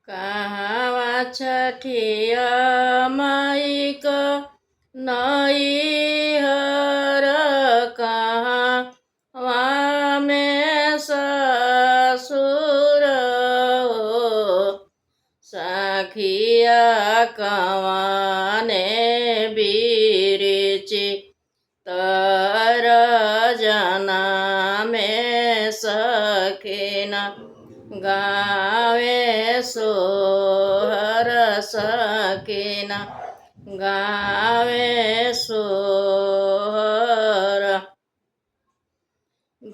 कहवा छठिया माई क नैहर कहवा में ससुर हो। सखिया कवाने बिरिचि तर जना में सखिन गावे सोहर सखिन गावे सोहर।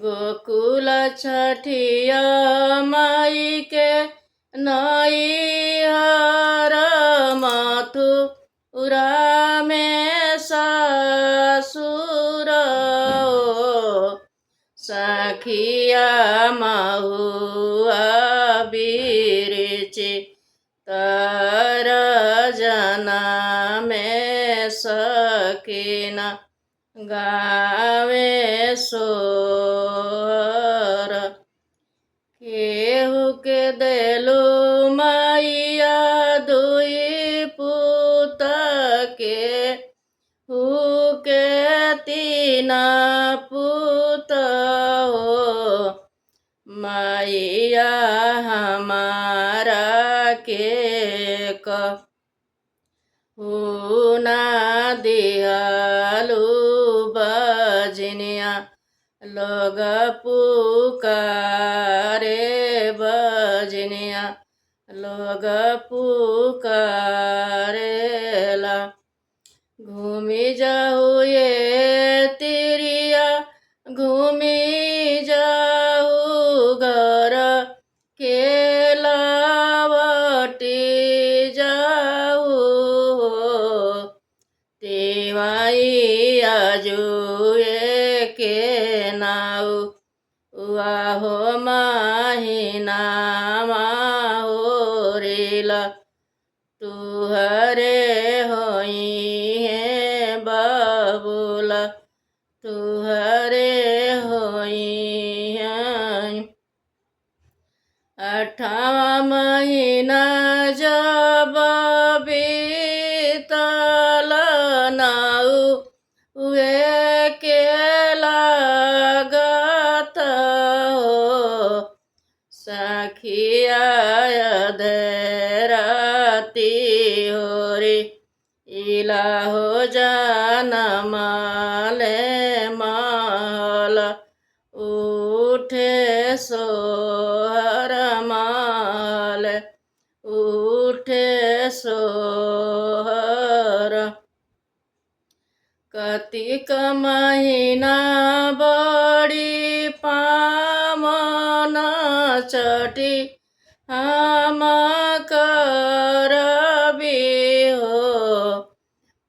गोकुल छठिया माई के नैहर मथुरा में ससुर हो। सखिया महुआ बिरिचि तर जना में सखिन गावे सोहर। केहू के देलू मैया दुई पुत केहू के तीन पुत हो। मैया हमारा के कहू ना दिहलू बजनिया लोग पुकारे बजनिया लोग पुकारेला। घूमी जाऊ ये तिरिया घूमी जाऊ घर के लावटी जाऊ हो। तेवाई आजुए के नाऊ वाहो माहिना माहोरेला तुहरे होई है बाबूला तुहरे होई है। अठावा महीना जब बीतल नाऊ वे के लागत हो। सखिया अधराती हो रे इला हो जनम ले माल उठे सोहर माल उठे सोहर। कार्तिक महीना बड़ी पावन छठी हम करबी हो।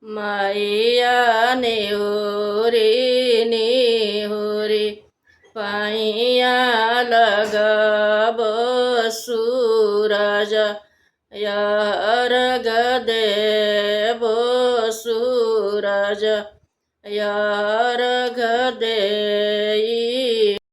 मैया नेहुरी नेहुरी पैया लगबो सूरज अर्घ देबो सूरज अर्घ दे